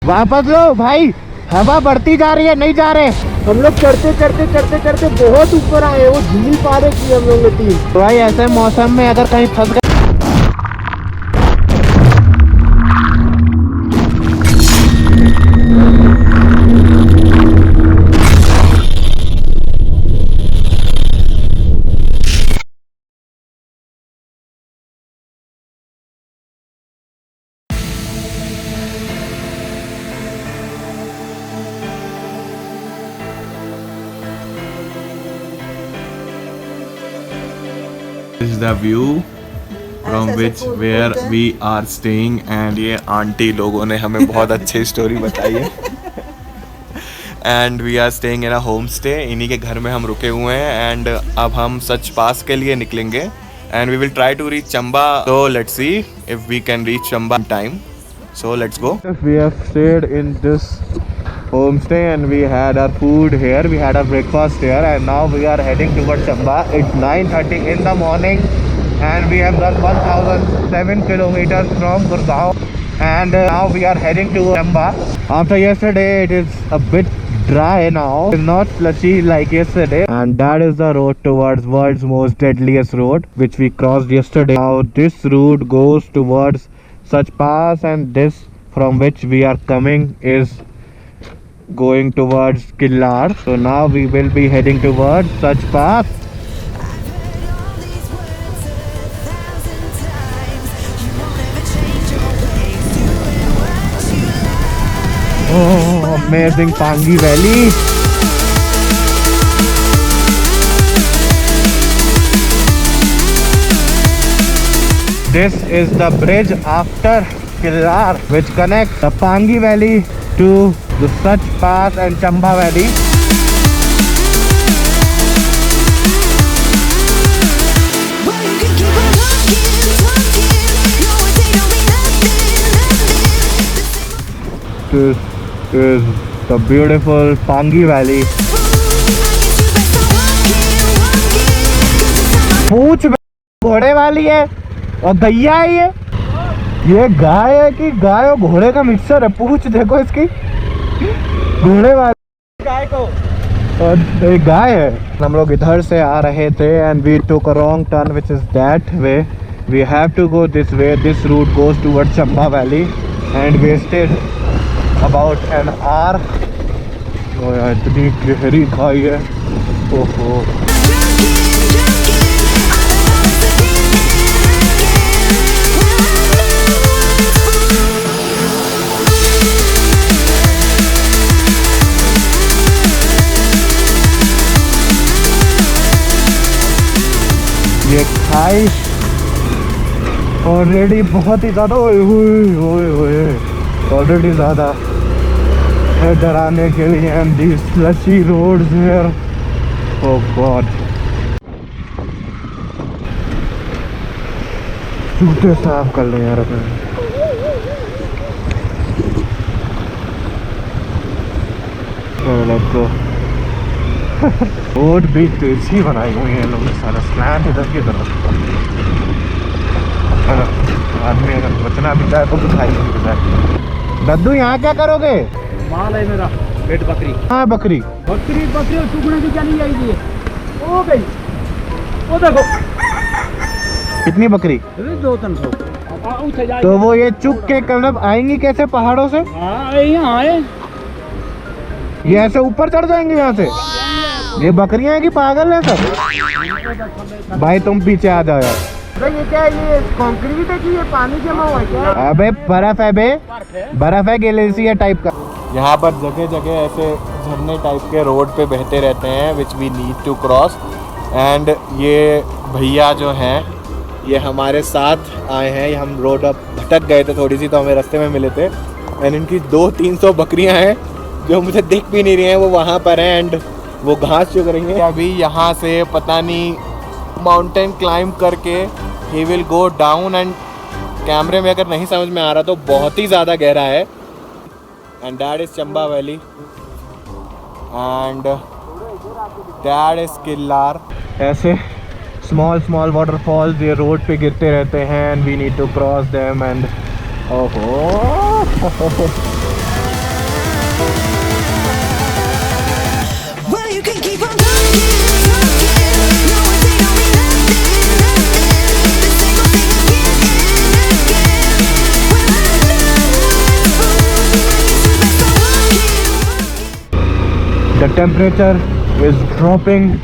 वापस लो भाई, हवा बढ़ती जा रही है, नहीं जा रहे। हम लोग चढ़ते चढ़ते चढ़ते चढ़ते बहुत ऊपर आए, वो झील पार की हम लोग ने टीम। भाई ऐसे मौसम में अगर कहीं फंस गए। This is the view from which where we are staying and ये आंटी लोगों ने हमें बहुत अच्छी स्टोरी बताई है and we are staying in a home stay. इन्हीं के घर में हम रुके हुए हैं एंड अब हम सच पास के लिए निकलेंगे and we will try to reach Chamba. So let's see if we can reach Chamba in time. So let's go. We have stayed in this homestay and we had our food here, we had our breakfast here, and now we are heading towards Chamba. It's 9:30 in the morning and we have done 1007 kilometers from Gurgaon and now we are heading to Chamba. After yesterday it is a bit dry now, it's not slushy like yesterday, and that is the road towards world's most deadliest road which we crossed yesterday. Now this route goes towards Such Pass and this from which we are coming is going towards Killar. So now we will be heading towards Such Pass. Oh, amazing Pangi Valley. This is the bridge after Killar which connects the Pangi Valley to the Such Pass and Chamba Valley. This is the beautiful Pangi Valley. पूछ घोड़े वाली है और गैया है ये गाय है कि गाय और घोड़े का मिक्सर है। पूछ देखो इसकी, घोड़े वाली गाय को और एक गाय है। हम लोग इधर से आ रहे थे and we took a wrong turn which is that way. We have to go this way. This route goes towards Chamba valley and wasted about an hour. इतनी गहरी खाई है, ओहो। ये खाई ऑलरेडी बहुत ही ज़्यादा ऑलरेडी ज़्यादा है डराने के लिए। And these slushy roads here, oh God. जूते साफ कर ले यार अपने। Let's go. रोड भी तेजी बनाई हुई है लोगों ने, सारा स्लैंट इधर की तरफ। आदमी अगर बचना भी चाहे तो दिखाई। दद्दू यहाँ क्या करोगे? माल है मेरा, पेट बकरी। हाँ बकरी बकरी बकरी और टुकड़े की क्या नहीं आएगी है? ओ गई, ओ देखो कितनी बकरी? 200-300। तो वो ये चुप के मतलब आएंगी कैसे पहाड़ों से? हाँ यहाँ आए, ये ऐसे ऊपर चढ़ जाएंगे यहाँ से? ये बकरियां हैं कि पागल है सब? भाई तुम पीछे आ जाओ यार। ये क्या है? ये कंक्रीट है कि ये पानी जमा हुआ है क्या? अबे बर्फ है बे, बर्फ है, ग्लेशियर टाइप का। यहाँ पर जगह जगह ऐसे झरने टाइप के रोड पे बहते रहते हैं which we need to cross. And ये भैया जो हैं ये हमारे साथ आए हैं। हम रोड अब भटक गए थे थोड़ी सी तो हमें रास्ते में मिले थे। एंड इनकी 200-300 बकरियां हैं जो मुझे दिख भी नहीं रही हैं, वो वहाँ पर हैं एंड वो घास चुग रही हैं। अभी यहाँ से पता नहीं माउंटेन क्लाइंब करके he will go down and कैमरे में अगर नहीं समझ में आ रहा तो बहुत ही ज़्यादा गहरा है। And that is Chamba valley and that is Killar. ऐसे स्मॉल वाटरफॉल्स ये रोड पे गिरते रहते हैं and we need to cross them and ओहो The temperature is dropping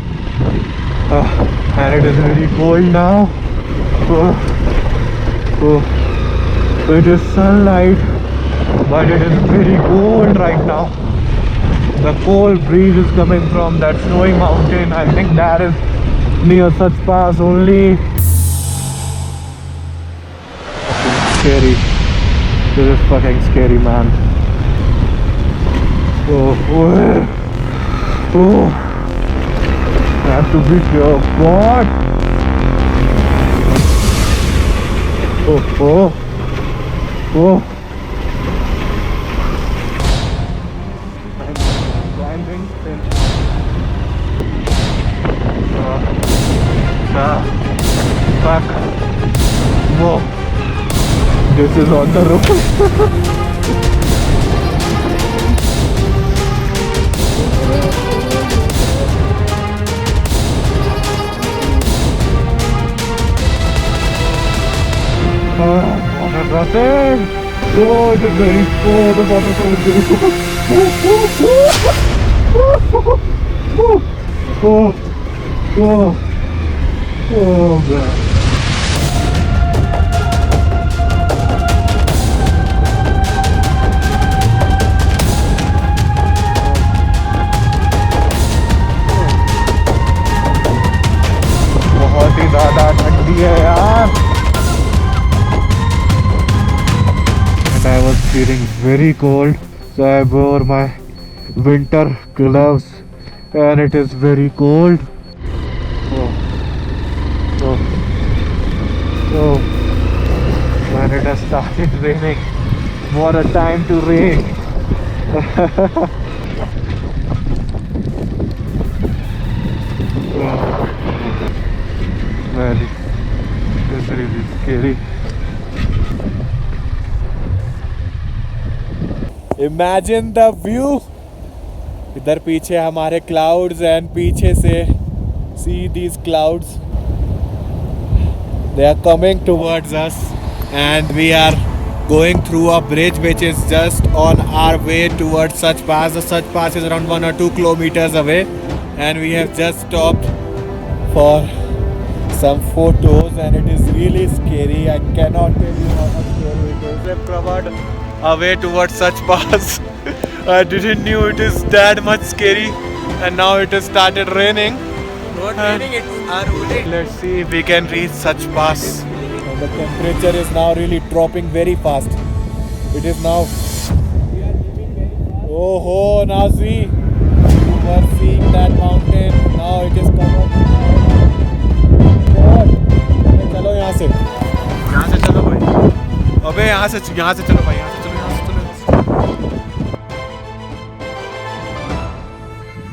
and it is very cold now. It is sunlight, but it is very cold right now. The cold breeze is coming from that snowy mountain. I think that is near Sach Pass only. Scary. This is fucking scary, man. I have to be sure. What? I'm climbing since. Fuck. Whoa. This is on the road. Water crossing! Oh, it is very cold. The water crossing is very cold. Oh, God. बहुत ही ज़्यादा ठंडी है यार. And I was feeling very cold, so I wore my winter gloves and it is very cold. When it has started raining, what a time to rain. Man, it's really scary. Imagine the view. इधर पीछे हमारे clouds and पीछे से see these clouds. They are coming towards us and we are going through a bridge which is just on our way towards Sach Pass. The Sach Pass is around 1 or 2 kilometers away and we have just stopped for some photos and it is really scary. I cannot tell you how much scary it is. We have covered away towards Sach Pass. I didn't knew it is that much scary and now it has started raining. Not raining, it's rolling. Let's see if we can reach Sach Pass. And the temperature is now really dropping very fast. It is now. Oh ho, now see. You were seeing that mountain. Now it is covered. चलो यहाँ से चलो भाई. अबे यहाँ से चलो भाई. यहाँ से चलो.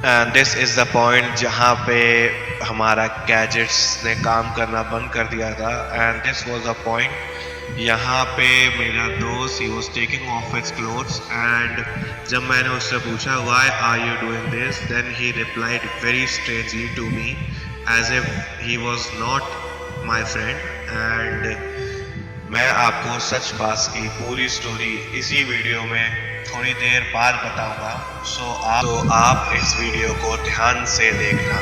And this is the point जहाँ पे हमारा gadgets ने काम करना बंद कर दिया था. And this was the point. यहाँ पे मेरा दोस्त he was taking off his clothes and जब मैंने उससे पूछा why are you doing this, then he replied very strangely to me as if he was not my friend. And मैं आपको सच पास की पूरी स्टोरी इसी वीडियो में थोड़ी देर बाद बताऊंगा. सो आप इस वीडियो को ध्यान से देखना.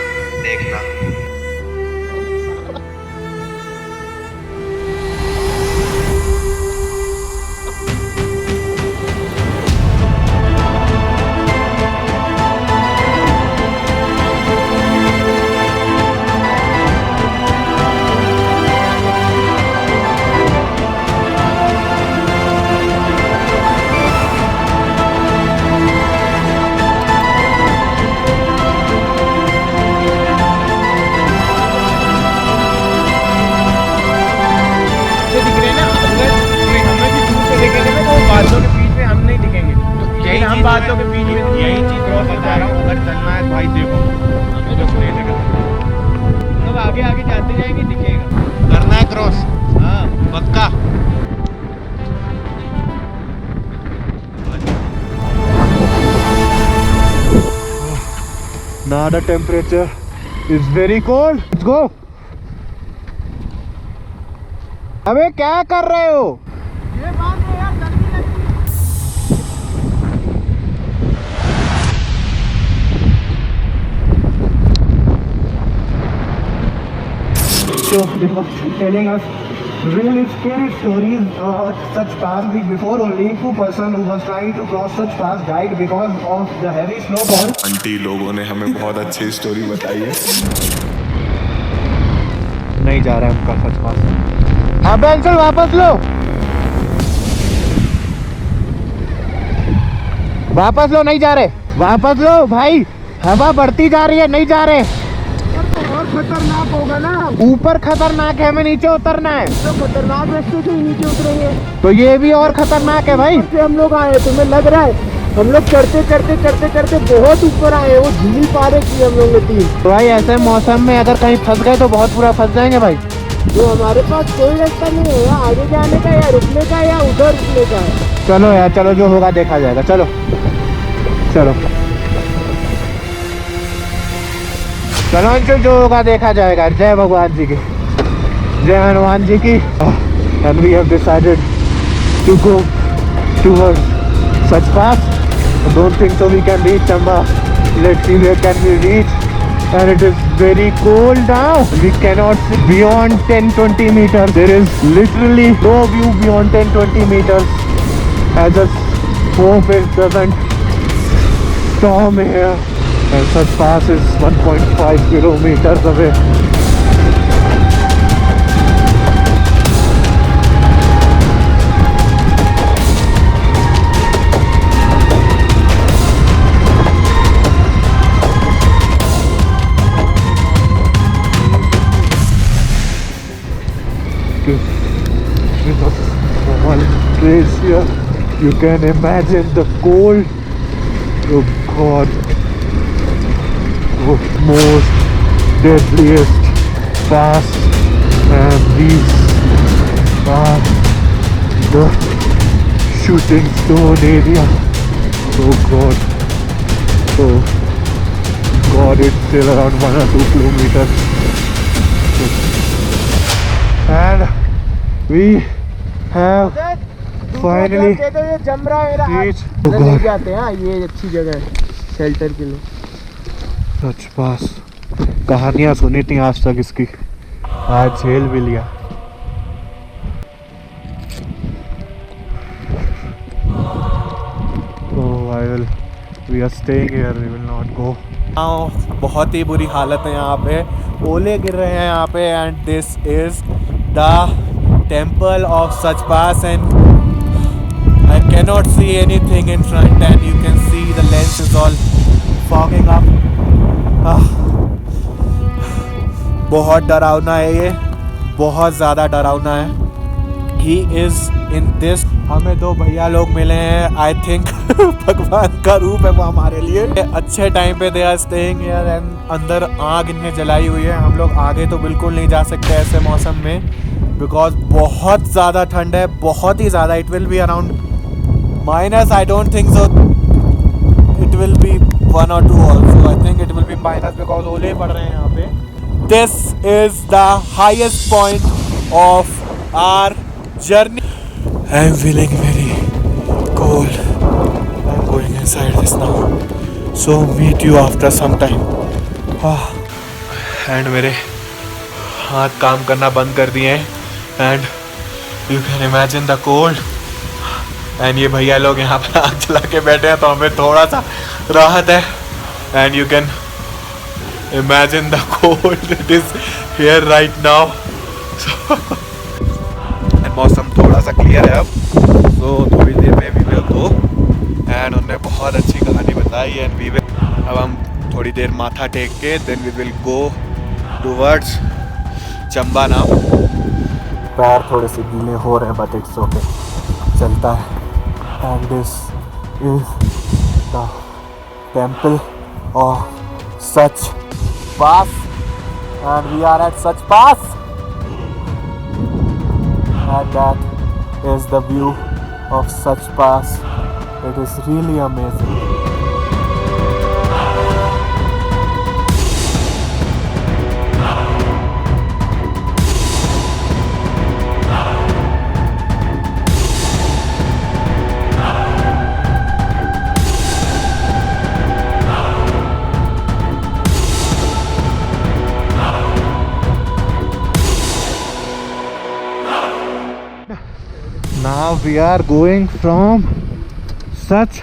बातों के बीच में यही चीज क्रॉस बता रहा हूँ. अगर चलना है भाई देखो हमें जो स्ट्रेट है अब आगे जाते जाएंगे दिखेगा. करना है क्रॉस. हाँ पक्का. Now the temperature It's very cold. Let's go. अबे क्या कर रहे हो? ये बात है यार, गर्मी लगती है। So they were telling us really scary stories about such pass. Before only two person who was trying to cross such pass died because of the heavy snowfall. Aunty लोगों ने हमें बहुत अच्छी स्टोरी बताई है। नहीं जा रहा है उनका सच पास। अबे अंकल वापस लो, वापस लो, नहीं जा रहे, वापस लो भाई, हवा बढ़ती जा रही है, नहीं जा रहे। और खतरनाक होगा ना, ऊपर खतरनाक है, हमें नीचे उतरना है। तो खतरनाक रास्ते से ही नीचे उतरेंगे। तो ये भी और खतरनाक है भाई। से हम लोग आए, तुम्हें लग रहा है हम लोग चढ़ते चढ़ते चढ़ते चढ़ते बहुत ऊपर आए, वो झील पार की हम लोग ने 3। तो भाई ऐसे मौसम में अगर कहीं फंस गए तो बहुत बुरा फंस जाएंगे भाई। तो हमारे पास कोई रास्ता नहीं है, या आगे जाने का या रुकने का या उधर रुकने का है। चलो यार, चलो जो होगा देखा जाएगा। चलो चलो चलो अंशुल, जो होगा देखा जाएगा। जय भगवान जी की, जय हनुमान जी की। And we have decided to go towards such pass. I don't think so we can reach Chamba. Let's see where can we reach. And it is very cold now. We cannot see beyond 10-20 meters. There is literally no view beyond 10-20 meters. I just hope it doesn't storm here. And such pass is 1.5 kilometers away. This is a small place here. You can imagine the cold. Oh God. The most deadliest pass, and these are the shooting stone area. Oh God. Oh God, it's still around 1 or 2 kilometers. And we have finally ये जम रहा है मेरा हाथ। reached. Oh उधर नहीं God. जाते हैं, ये अच्छी जगह है शेल्टर के लिए। सच पास कहानियां सुनी थी आज तक इसकी, आज झेल भी लिया। Oh, we are staying here. We will not go. बहुत ही बुरी हालत है यहाँ पे, ओले गिर रहे हैं यहाँ पे। And this is the temple of Sach pass and I cannot see anything in front and you can see the lens is all fogging up. बहुत डरावना है ये, बहुत ज़्यादा डरावना है। He is in this. हमें 2 भैया लोग मिले हैं, आई थिंक भगवान का रूप है वो हमारे लिए। अच्छे टाइम पे they are staying here and अंदर आग इन्हें जलाई हुई है। हम लोग आगे तो बिल्कुल नहीं जा सकते ऐसे मौसम में, बिकॉज बहुत ज़्यादा ठंड है, बहुत ही ज़्यादा। It will be around minus, I don't think so it will be 1 or 2 also. I think it will be minus because ओले पड़ रहे हैं यहाँ पे। This is the highest point of our journey. I am feeling very cold. I am going inside this now. So meet you after some time. And मेरे हाथ काम करना बंद कर दिए हैं and you can imagine the cold. And ये भैया लोग यहाँ पर आग जला के बैठे हैं तो हमें थोड़ा सा राहत है। And you can imagine the cold it is here right now. So मौसम थोड़ा सा क्लियर है अब, तो थोड़ी देर में वी विल गो। एंड उन्होंने बहुत अच्छी कहानी बताई एंड वी विल, अब हम थोड़ी देर माथा टेक के then we will go towards Chamba now. पैर थोड़े से गीले हो रहे हैं बट इट्स ओके, चलता है। And this is the temple of Sach pass and we are at Sach pass. And that is the view of Sach Pass. It is really amazing. now we are going from Sach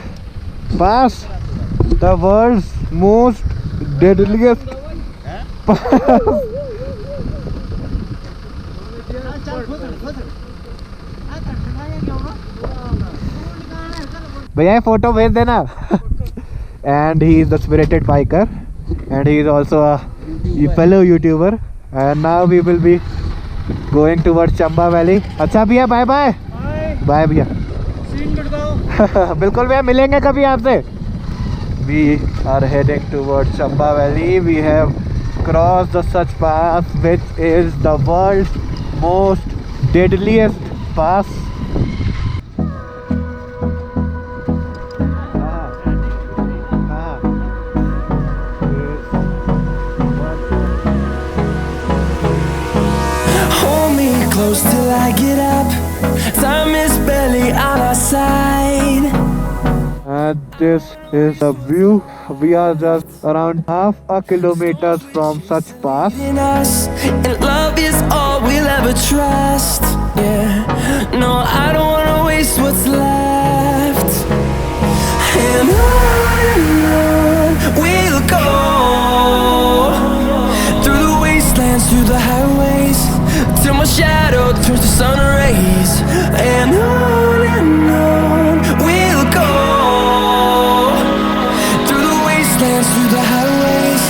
Pass, the world's most deadliest pass. भैया photo भेज देना. And he is the spirited biker, and he is also a fellow YouTuber. And now we will be going towards Chamba Valley. अच्छा भैया, bye bye. Bye भैया. बिल्कुल भैया, मिलेंगे कभी आपसे. We are heading towards Chamba Valley. We have crossed the Sach Pass, which is the world's most deadliest pass. Close till I get up. Time is barely on our side. And this is the view. We are just around half a kilometer from Sach Pass. In us, and love is all we'll ever trust. Yeah, no, I don't wanna waste what's left. And on we'll go, through the wastelands, through the highways, till my shadow turns to sun rays. And on we'll go, through the wastelands, through the highways.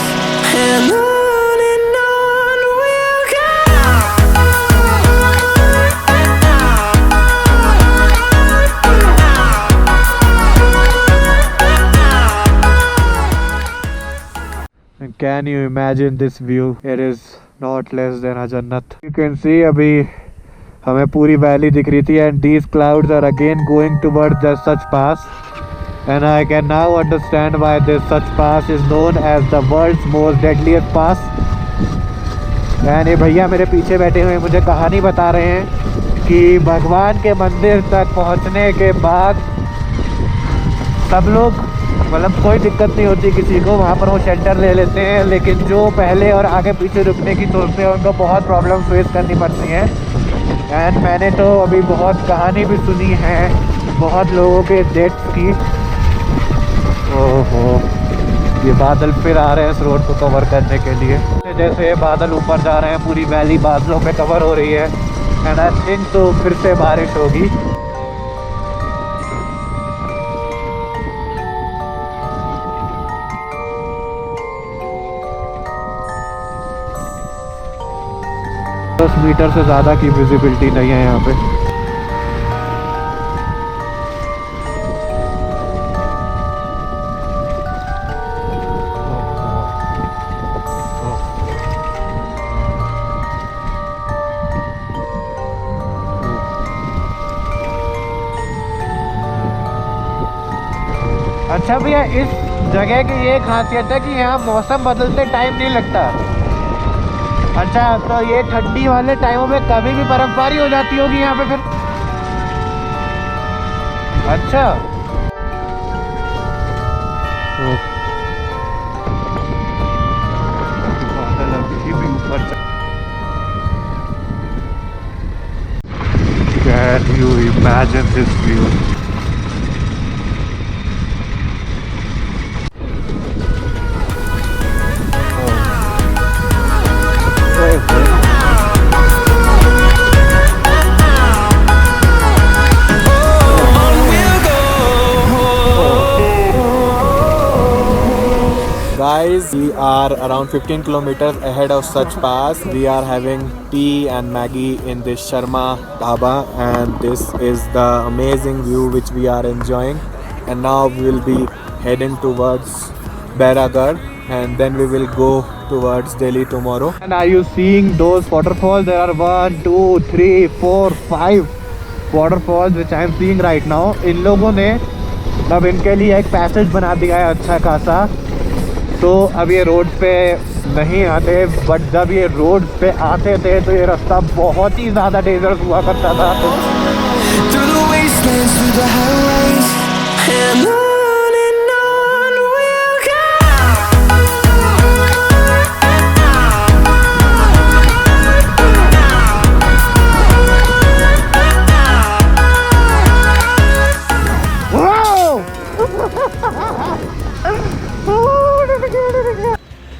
And on we'll go. And can you imagine this view? It is not less than a jannat. You can see अभी हमें पूरी valley दिख रही थी. And these clouds are again going towards the Sach Pass. And I can now understand why this Sach Pass is known as the world's most deadliest pass. And ये भैया मेरे पीछे बैठे हुए मुझे कहानी बता रहे हैं कि भगवान के मंदिर तक पहुंचने के बाद सब लोग, मतलब कोई दिक्कत नहीं होती किसी को, वहाँ पर वो शेल्टर ले लेते हैं. लेकिन जो पहले और आगे पीछे रुकने की सोचते हैं उनको बहुत प्रॉब्लम फेस करनी पड़ती हैं. एंड मैंने तो अभी बहुत कहानी भी सुनी है बहुत लोगों के डेथ्स की. ओहो, ये बादल फिर आ रहे हैं इस रोड को कवर करने के लिए. जैसे बादल ऊपर जा रहे हैं पूरी वैली बादलों पे कवर हो रही है. एंड आई थिंक तो फिर से बारिश होगी. मीटर से ज़्यादा की विजिबिलिटी नहीं है यहाँ पे. अच्छा भैया, इस जगह की ये खासियत है कि यहाँ मौसम बदलते टाइम नहीं लगता. अच्छा, तो ये ठंडी वाले टाइमों में कभी भी बर्फबारी हो जाती होगी यहाँ पे फिर? अच्छा, बादल अभी भी ऊपर. Can you imagine this view? Guys, we are around 15 kilometers ahead of Sach Pass. We are having tea and Maggie in this Sharma Dhaba, and this is the amazing view which we are enjoying. And now we will be heading towards Bairagarh, and then we will go towards Delhi tomorrow. And are you seeing those waterfalls? There are 1, 2, 3, 4, 5 waterfalls which I am seeing right now. इन लोगों ने अब इनके लिए एक passage बना दिया है अच्छा खासा. तो अब ये रोड पे नहीं आते, बट जब ये रोड पे आते थे तो ये रास्ता बहुत ही ज़्यादा डेंजरस हुआ करता था.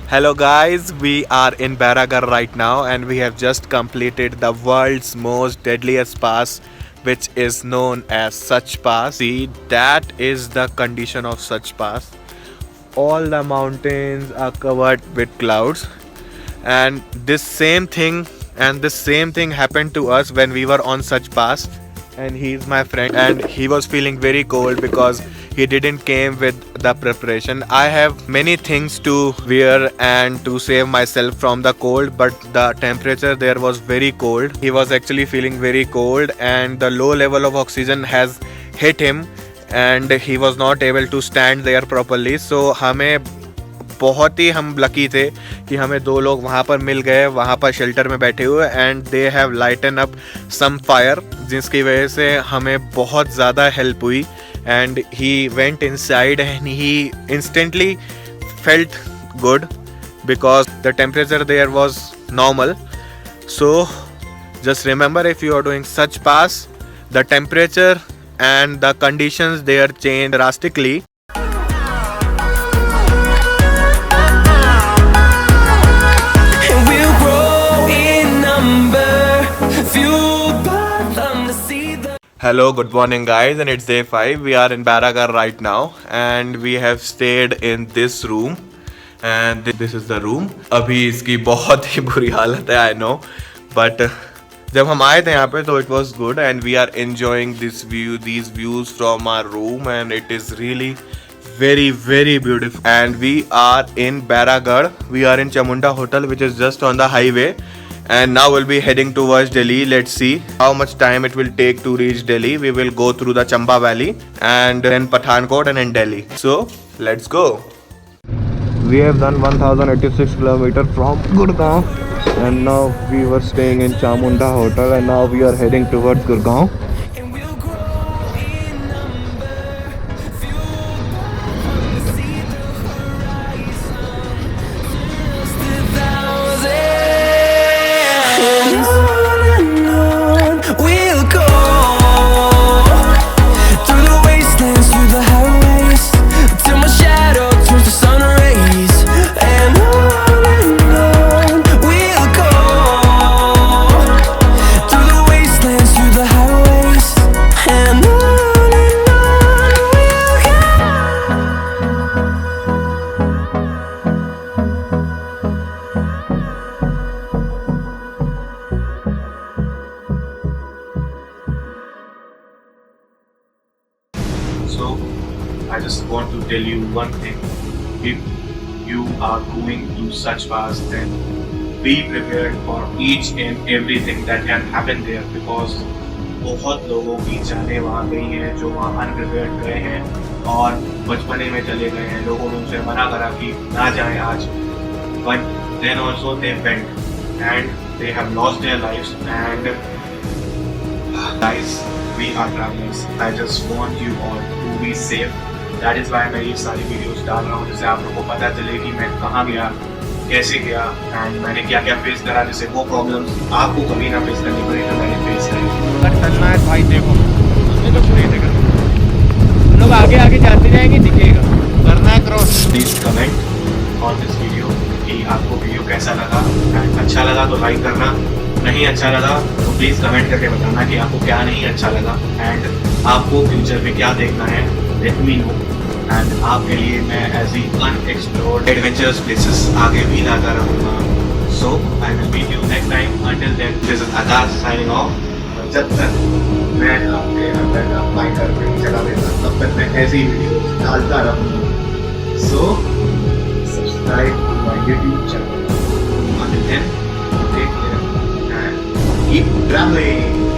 Hello guys, we are in Baragar right now and we have just completed the world's most deadliest pass, which is known as Sach Pass. See, that is the condition of Sach Pass. All the mountains are covered with clouds, and this same thing happened to us when we were on Sach Pass. And he's my friend and he was feeling very cold because he didn't came with the preparation. I have many things to wear and to save myself from the cold, but the temperature there was very cold. He was actually feeling very cold and the low level of oxygen has hit him and he was not able to stand there properly. So बहुत ही हम lucky थे कि हमें 2 लोग वहाँ पर मिल गए, वहाँ पर शेल्टर में बैठे हुए, and they have lighten up some fire, जिसकी वजह से हमें बहुत ज़्यादा हेल्प हुई. And he went inside and he instantly felt good because the temperature there was normal. So just remember, if you are doing such pass, the temperature and the conditions there change drastically. Hello, good morning guys, and it's day 5. We are in Baragar right now and we have stayed in this room and this is the room. अभी इसकी बहुत ही बुरी हालत है, I know, but जब हम आए थे यहाँ पे तो it was good and we are enjoying these views from our room and it is really very beautiful. And we are in Baragar. We are in Chamunda Hotel, which is just on the highway. And now we'll be heading towards Delhi. Let's see how much time it will take to reach Delhi. We will go through the Chamba Valley and then Pathankot and then Delhi. So let's go. We have done 1086 km from Gurgaon and now we were staying in Chamunda Hotel and now we are heading towards Gurgaon. So I just want to tell you one thing. If you are going to such pass, then be prepared for each and everything that can happen there, because बहुत लोगों की जानें वहाँ गई हैं जो वहाँ अनप्रिपेयर्ड गए हैं और बचपने में चले गए हैं. लोगों ने उनसे मना करा कि ना जाएं आज, but then also they went and they have lost their lives. And guys, we are travelers. I just want you all to be safe. That is why मैं ये सारी वीडियोस डाल रहा हूँ, जिससे आप लोगों को पता चले कि मैं कहाँ गया, कैसे गया एंड मैंने क्या क्या फेस करा, जिससे वो प्रॉब्लम्स आपको कभी ना फेस करनी पड़े जो मैंने फेस करी. अगर चलना है भाई देखो, हमें तो पूरे देगा, हम लोग आगे आगे जाते जाएंगे, दिखेगा. करना है cross. Please comment on this video कि आपको वीडियो कैसा लगा, एंड अच्छा लगा तो लाइक करना, नहीं अच्छा लगा तो प्लीज़ कमेंट करके बताना कि आपको क्या नहीं अच्छा लगा एंड आपको फ्यूचर में क्या देखना है. Let me know. एंड आपके लिए मैं ऐसी अनएक्सप्लोर्ड एडवेंचरस प्लेसेस आगे भी लाता रहूँगा. So I will meet you next time. Until then, this is Akash signing off. और जब तक मैं आपके अंदर का माइंडर नहीं चला देता, तब तक मैं ऐसी वीडियोस डालता रहूँगा. So subscribe to my YouTube channel. Until then, take care and keep traveling.